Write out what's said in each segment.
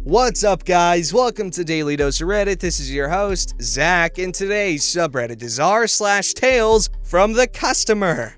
What's up, guys? Welcome to Daily Dose of Reddit. This is your host, Zach, and today's subreddit is r/TalesFromTheCustomer.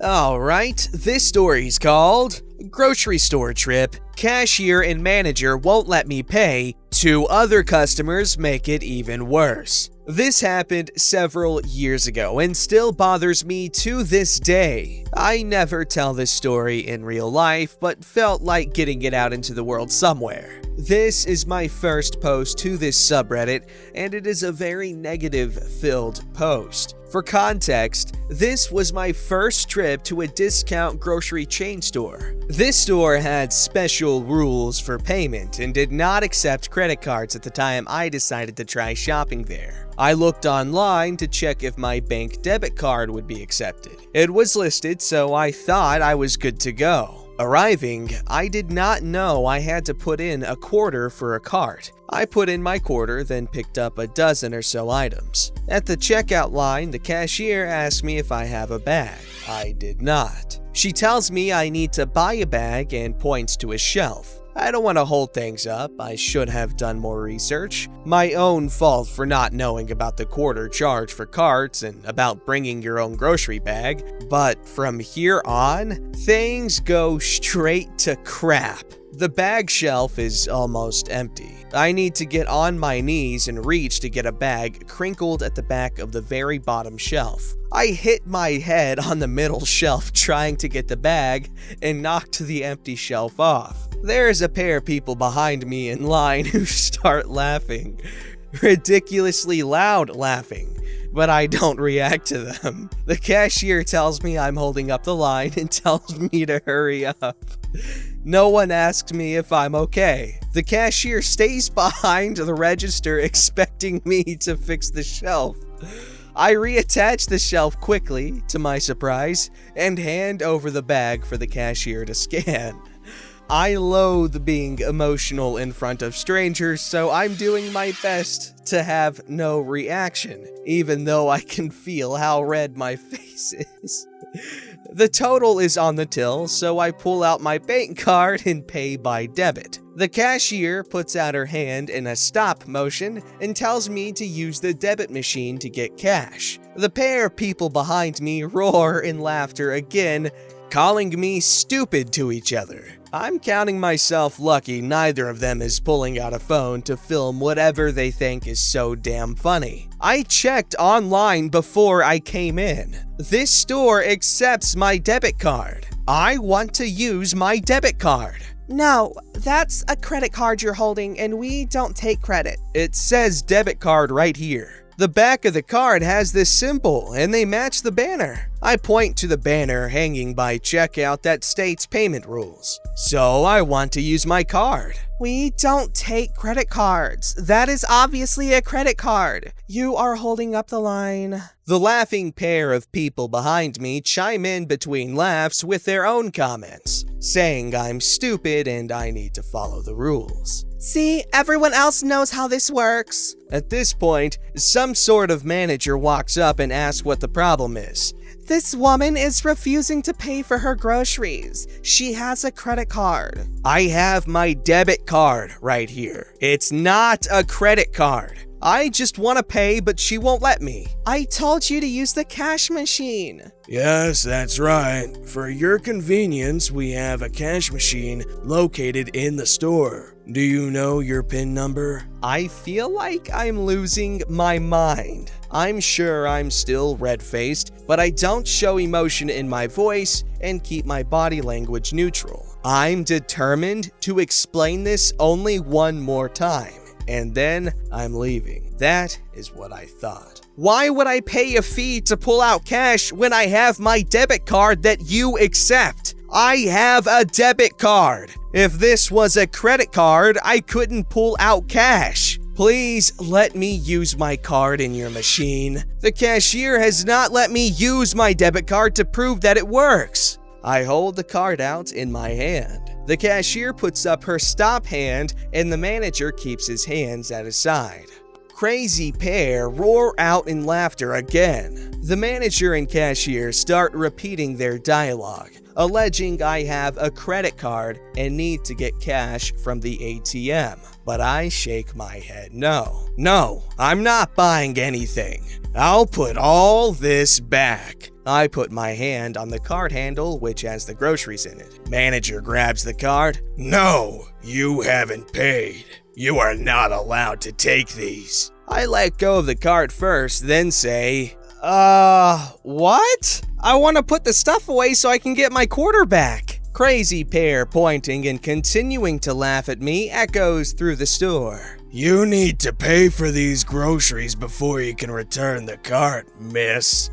Alright, this story's called Grocery Store Trip. Cashier and manager won't let me pay. 2 other customers make it even worse. This happened several years ago and still bothers me to this day. I never tell this story in real life, but felt like getting it out into the world somewhere. This is my first post to this subreddit, and it is a very negative-filled post. For context, this was my first trip to a discount grocery chain store. This store had special rules for payment and did not accept credit cards at the time I decided to try shopping there. I looked online to check if my bank debit card would be accepted. It was listed, so I thought I was good to go. Arriving, I did not know I had to put in a quarter for a cart. I put in my quarter, then picked up a dozen or so items. At the checkout line, the cashier asked me if I have a bag. I did not. She tells me I need to buy a bag and points to a shelf. I don't want to hold things up. I should have done more research. My own fault for not knowing about the quarter charge for carts and about bringing your own grocery bag. But from here on, things go straight to crap. The bag shelf is almost empty. I need to get on my knees and reach to get a bag crinkled at the back of the very bottom shelf. I hit my head on the middle shelf trying to get the bag and knocked the empty shelf off. There's a pair of people behind me in line who start laughing. Ridiculously loud laughing, but I don't react to them. The cashier tells me I'm holding up the line and tells me to hurry up. No one asks me if I'm okay. The cashier stays behind the register expecting me to fix the shelf. I reattach the shelf quickly, to my surprise, and hand over the bag for the cashier to scan. I loathe being emotional in front of strangers, so I'm doing my best to have no reaction, even though I can feel how red my face is. The total is on the till, so I pull out my bank card and pay by debit. The cashier puts out her hand in a stop motion and tells me to use the debit machine to get cash. The pair of people behind me roar in laughter again, calling me stupid to each other. I'm counting myself lucky neither of them is pulling out a phone to film whatever they think is so damn funny. I checked online before I came in. This store accepts my debit card. I want to use my debit card. No, that's a credit card you're holding and we don't take credit. It says debit card right here. The back of the card has this symbol and they match the banner. I point to the banner hanging by checkout that states payment rules. So I want to use my card. We don't take credit cards. That is obviously a credit card. You are holding up the line. The laughing pair of people behind me chime in between laughs with their own comments, saying I'm stupid and I need to follow the rules. See, everyone else knows how this works. At this point, some sort of manager walks up and asks what the problem is. This woman is refusing to pay for her groceries. She has a credit card. I have my debit card right here. It's not a credit card. I just want to pay, but she won't let me. I told you to use the cash machine. Yes, that's right. For your convenience, we have a cash machine located in the store. Do you know your PIN number? I feel like I'm losing my mind. I'm sure I'm still red-faced, but I don't show emotion in my voice and keep my body language neutral. I'm determined to explain this only one more time. And then I'm leaving. That is what I thought. Why would I pay a fee to pull out cash when I have my debit card that you accept? I have a debit card. If this was a credit card, I couldn't pull out cash. Please let me use my card in your machine. The cashier has not let me use my debit card to prove that it works. I hold the card out in my hand. The cashier puts up her stop hand and the manager keeps his hands at his side. crazy pair roar out in laughter again. The manager and cashier start repeating their dialogue, alleging I have a credit card and need to get cash from the ATM. But I shake my head no, I'm not buying anything. I'll put all this back. I put my hand on the card handle, which has the groceries in it. Manager grabs the card. No, you haven't paid. You are not allowed to take these. I let go of the card first, then say, what? I want to put the stuff away so I can get my quarter back. Crazy pair pointing and continuing to laugh at me echoes through the store. You need to pay for these groceries before you can return the cart, miss.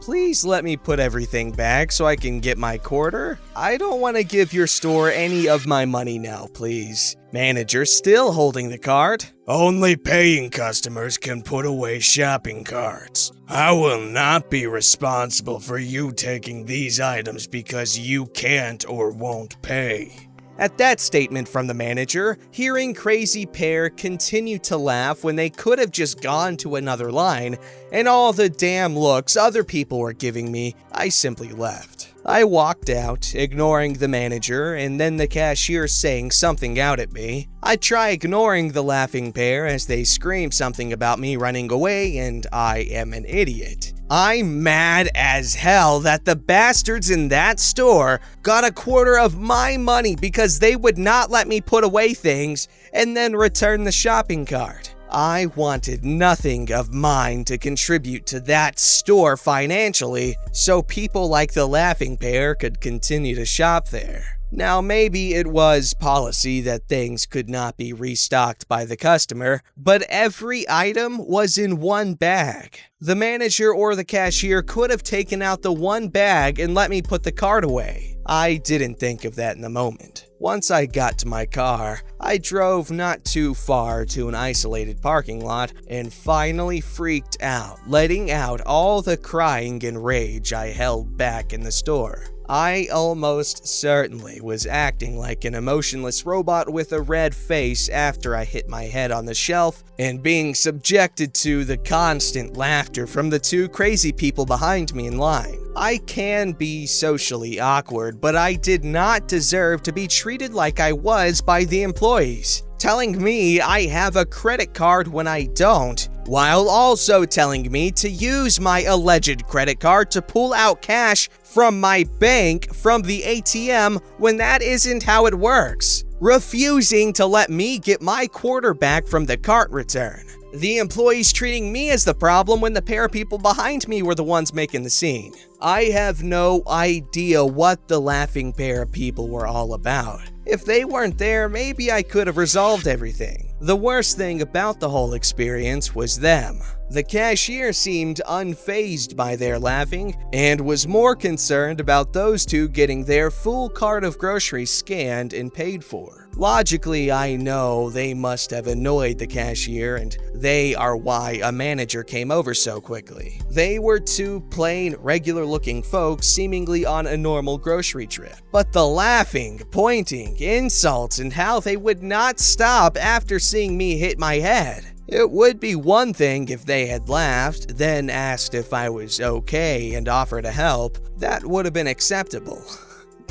Please let me put everything back so I can get my quarter. I don't want to give your store any of my money now, please. Manager still holding the card. Only paying customers can put away shopping carts. I will not be responsible for you taking these items because you can't or won't pay. At that statement from the manager, hearing Crazy Pair continue to laugh when they could have just gone to another line, and all the damn looks other people were giving me, I simply left. I walked out, ignoring the manager, and then the cashier saying something out at me. I try ignoring the laughing pair as they scream something about me running away and I am an idiot. I'm mad as hell that the bastards in that store got a quarter of my money because they would not let me put away things and then return the shopping cart. I wanted nothing of mine to contribute to that store financially, so people like the laughing pair could continue to shop there. Now, maybe it was policy that things could not be restocked by the customer, but every item was in one bag. The manager or the cashier could have taken out the one bag and let me put the cart away. I didn't think of that in the moment. Once I got to my car, I drove not too far to an isolated parking lot and finally freaked out, letting out all the crying and rage I held back in the store. I almost certainly was acting like an emotionless robot with a red face after I hit my head on the shelf and being subjected to the constant laughter from the two crazy people behind me in line. I can be socially awkward, but I did not deserve to be treated like I was by the employees, telling me I have a credit card when I don't, while also telling me to use my alleged credit card to pull out cash from my bank from the ATM when that isn't how it works, refusing to let me get my quarter back from the cart return. The employees treating me as the problem when the pair of people behind me were the ones making the scene. I have no idea what the laughing pair of people were all about. If they weren't there, maybe I could have resolved everything. The worst thing about the whole experience was them. The cashier seemed unfazed by their laughing and was more concerned about those two getting their full cart of groceries scanned and paid for. Logically, I know they must have annoyed the cashier, and they are why a manager came over so quickly. They were two plain, regular-looking folks seemingly on a normal grocery trip. But the laughing, pointing, insults, and how they would not stop after seeing me hit my head. It would be one thing if they had laughed, then asked if I was okay and offered to help. That would have been acceptable.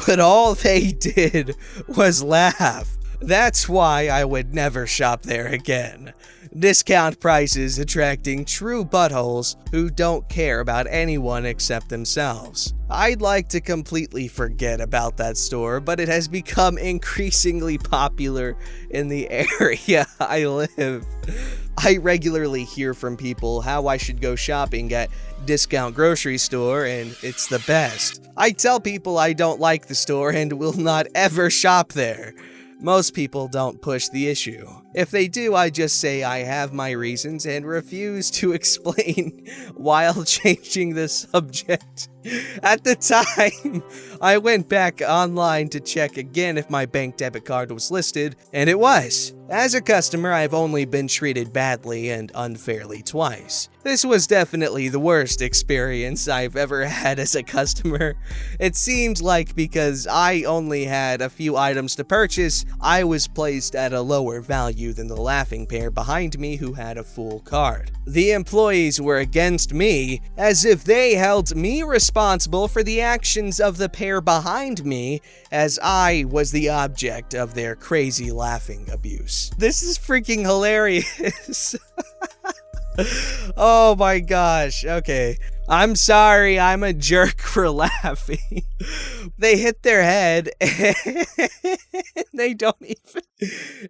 But all they did was laugh. That's why I would never shop there again. Discount prices attracting true buttholes who don't care about anyone except themselves. I'd like to completely forget about that store, but it has become increasingly popular in the area I live. I regularly hear from people how I should go shopping at discount grocery store, and it's the best. I tell people I don't like the store and will not ever shop there. Most people don't push the issue. If they do, I just say I have my reasons and refuse to explain while changing the subject. At the time, I went back online to check again if my bank debit card was listed, and it was. As a customer, I've only been treated badly and unfairly twice. This was definitely the worst experience I've ever had as a customer. It seemed like because I only had a few items to purchase, I was placed at a lower value than the laughing pair behind me who had a full card. The employees were against me, as if they held me responsible for the actions of the pair behind me, as I was the object of their crazy laughing abuse. This is freaking hilarious. Oh my gosh, okay. I'm sorry, I'm a jerk for laughing. They hit their head and they don't even...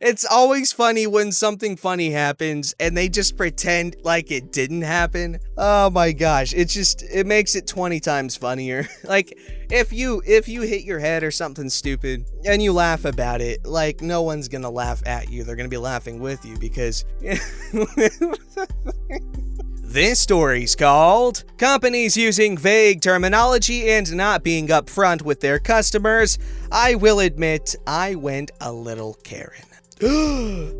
It's always funny when something funny happens and they just pretend like it didn't happen. Oh my gosh, it makes it 20 times funnier. Like, if you hit your head or something stupid and you laugh about it, like, no one's gonna laugh at you. They're gonna be laughing with you because... This story's called Companies Using Vague Terminology and Not Being Upfront with Their Customers. I will admit, I went a little Karen.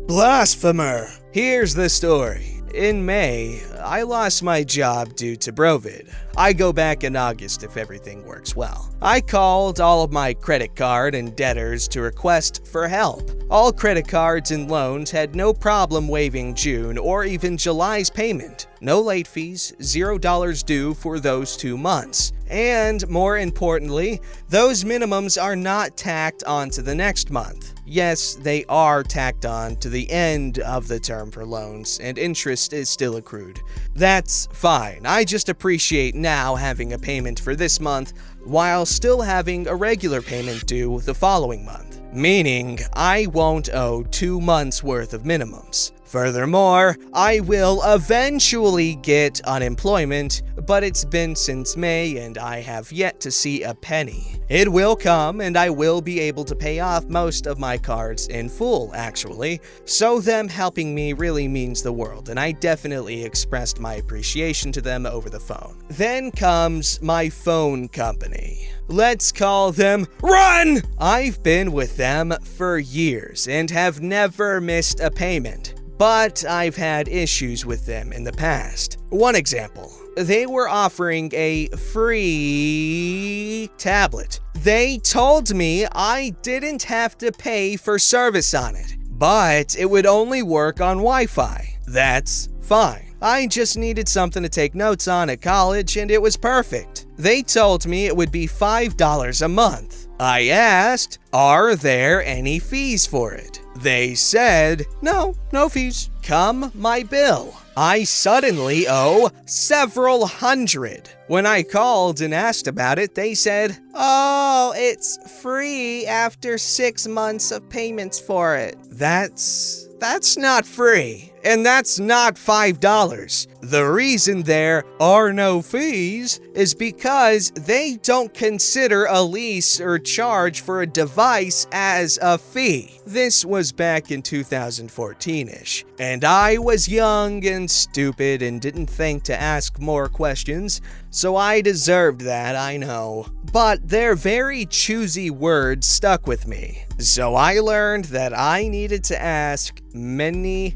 Blasphemer! Here's the story. In May, I lost my job due to Brovid. I go back in August if everything works well. I called all of my credit card and debtors to request for help. All credit cards and loans had no problem waiving June or even July's payment. No late fees, $0 due for those 2 months. And more importantly, those minimums are not tacked onto the next month. Yes, they are tacked on to the end of the term for loans, and interest is still accrued. That's fine. I just appreciate now having a payment for this month while still having a regular payment due the following month. Meaning, I won't owe 2 months worth of minimums. Furthermore, I will eventually get unemployment, but it's been since May and I have yet to see a penny. It will come and I will be able to pay off most of my cards in full, actually, so them helping me really means the world, and I definitely expressed my appreciation to them over the phone. Then comes my phone company. Let's call them Run! I've been with them for years and have never missed a payment. But I've had issues with them in the past. One example, they were offering a free tablet. They told me I didn't have to pay for service on it, but it would only work on Wi-Fi. That's fine. I just needed something to take notes on at college and it was perfect. They told me it would be $5 a month. I asked, are there any fees for it? They said, no fees. Come my bill. I suddenly owe several hundred. When I called and asked about it, they said, oh, it's free after 6 months of payments for it. That's not free. And that's not $5. The reason there are no fees is because they don't consider a lease or charge for a device as a fee. This was back in 2014-ish, and I was young and stupid and didn't think to ask more questions, so I deserved that, I know. But their very choosy words stuck with me, so I learned that I needed to ask many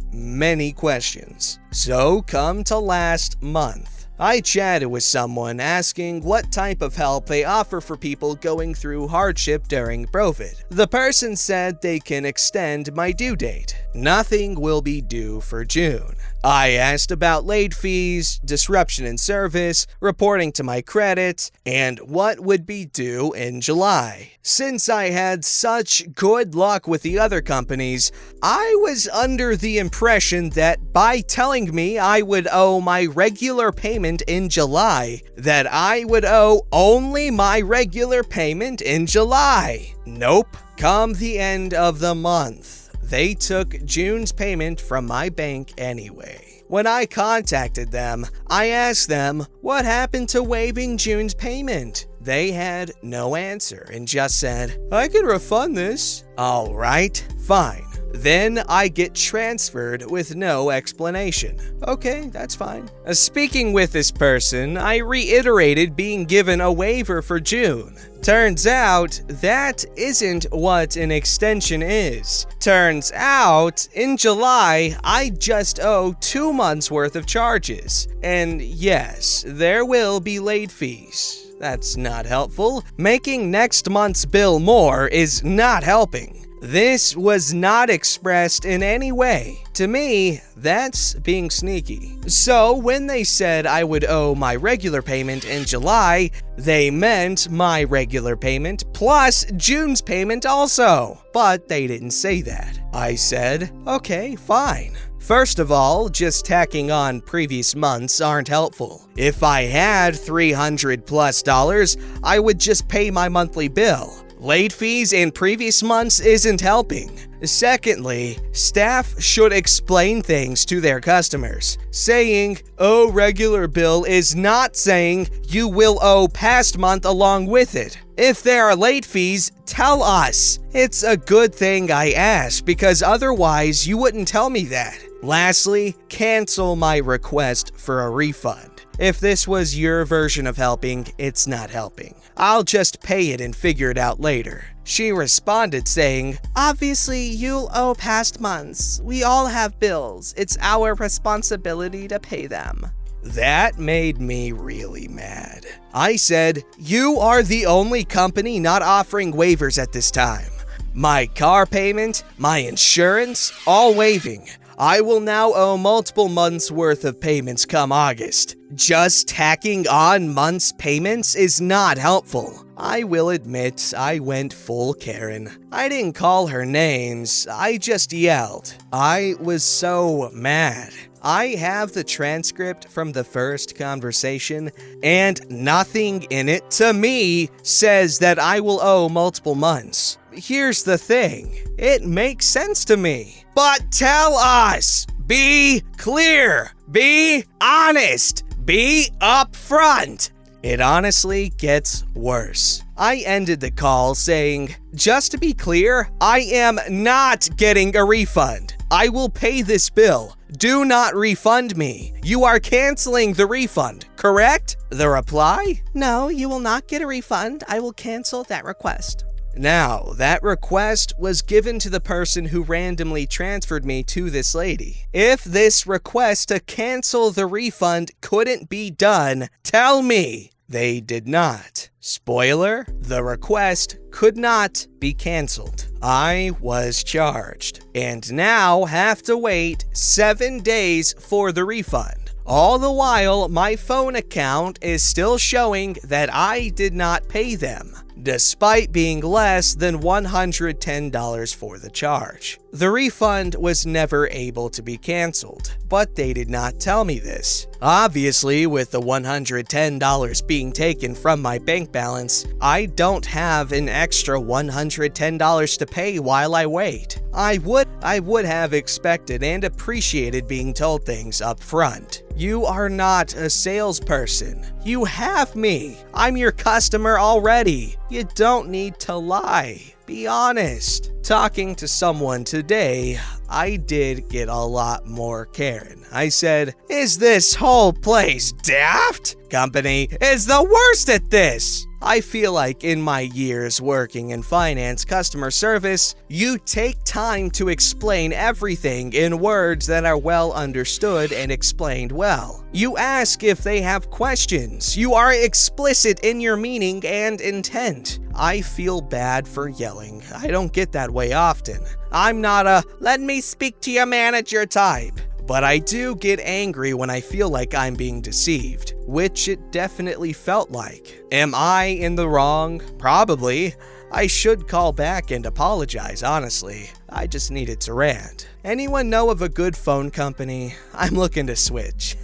questions. So come to last month. I chatted with someone asking what type of help they offer for people going through hardship during Brovid. The person said they can extend my due date. Nothing will be due for June. I asked about late fees, disruption in service, reporting to my credit, and what would be due in July. Since I had such good luck with the other companies, I was under the impression that by telling me I would owe my regular payment in July, that I would owe only my regular payment in July. Nope. Come the end of the month, they took June's payment from my bank anyway. When I contacted them, I asked them what happened to waiving June's payment. They had no answer and just said, I can refund this. Alright, fine. Then I get transferred with no explanation. Okay, that's fine. Speaking with this person, I reiterated being given a waiver for June. Turns out, that isn't what an extension is. Turns out, in July, I just owe 2 months worth of charges. And yes, there will be late fees. That's not helpful. Making next month's bill more is not helping. This was not expressed in any way. To me, that's being sneaky. So when they said I would owe my regular payment in July, they meant my regular payment plus June's payment also. But they didn't say that. I said, okay, fine. First of all, just tacking on previous months aren't helpful. If I had $300+ I would just pay my monthly bill. Late fees in previous months isn't helping. Secondly, staff should explain things to their customers. Saying, "Oh, regular bill" is not saying you will owe past month along with it. If there are late fees, tell us. It's a good thing I asked because otherwise you wouldn't tell me that. Lastly, cancel my request for a refund. If this was your version of helping, it's not helping. I'll just pay it and figure it out later. She responded saying, Obviously, you'll owe past months. We all have bills. It's our responsibility to pay them. That made me really mad. I said, you are the only company not offering waivers at this time. My car payment, my insurance, all waiving. I will now owe multiple months worth of payments come August. Just tacking on months' payments is not helpful. I will admit I went full Karen. I didn't call her names, I just yelled. I was so mad. I have the transcript from the first conversation, and nothing in it, to me, says that I will owe multiple months. Here's the thing, it makes sense to me. But tell us! Be clear! Be honest! Be upfront! It honestly gets worse. I ended the call saying, just to be clear, I am not getting a refund. I will pay this bill. Do not refund me. You are canceling the refund, correct? The reply? No, you will not get a refund. I will cancel that request. Now, that request was given to the person who randomly transferred me to this lady. If this request to cancel the refund couldn't be done, tell me. They did not. Spoiler, the request could not be canceled. I was charged, and now have to wait 7 days for the refund. All the while, my phone account is still showing that I did not pay them, despite being less than $110 for the charge. The refund was never able to be canceled, but they did not tell me this. Obviously, with the $110 being taken from my bank balance, I don't have an extra $110 to pay while I wait. I would have expected and appreciated being told things up front. You are not a salesperson. You have me. I'm your customer already. You don't need to lie. Be honest. Talking to someone today, I did get a lot more Karen. I said, is this whole place daft? Company is the worst at this. I feel like in my years working in finance customer service, you take time to explain everything in words that are well understood and explained well. You ask if they have questions. You are explicit in your meaning and intent. I feel bad for yelling. I don't get that way often. I'm not a "let me speak to your manager" type. But I do get angry when I feel like I'm being deceived, which it definitely felt like. Am I in the wrong? Probably. I should call back and apologize, honestly. I just needed to rant. Anyone know of a good phone company? I'm looking to switch.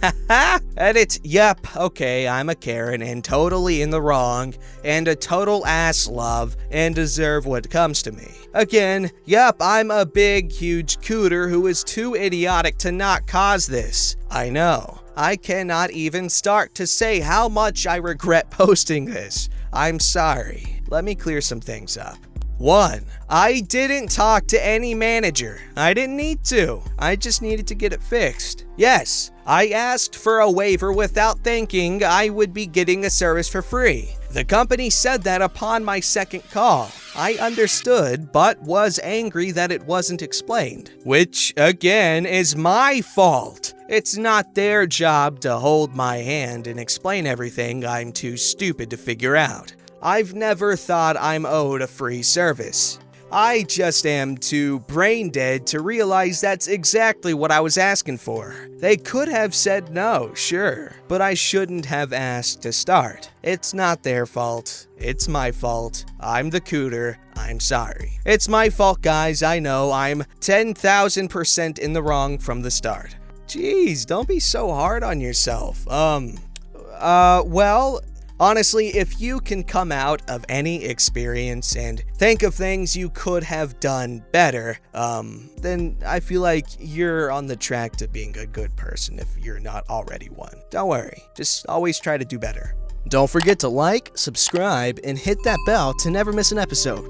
Edit, yep, okay, I'm a Karen and totally in the wrong, and a total ass love, and deserve what comes to me. Again, yep, I'm a big, huge cooter who is too idiotic to not cause this. I know. I cannot even start to say how much I regret posting this. I'm sorry. Let me clear some things up. 1. I didn't talk to any manager. I didn't need to. I just needed to get it fixed. Yes, I asked for a waiver without thinking I would be getting a service for free. The company said that upon my second call. I understood, but was angry that it wasn't explained. Which, again, is my fault. It's not their job to hold my hand and explain everything I'm too stupid to figure out. I've never thought I'm owed a free service. I just am too brain dead to realize that's exactly what I was asking for. They could have said no, sure, but I shouldn't have asked to start. It's not their fault. It's my fault. I'm the cooter. I'm sorry. It's my fault, guys. I know. I'm 10,000% in the wrong from the start. Jeez, don't be so hard on yourself. Well, honestly, if you can come out of any experience and think of things you could have done better, then I feel like you're on the track to being a good person if you're not already one. Don't worry, just always try to do better. Don't forget to like, subscribe, and hit that bell to never miss an episode.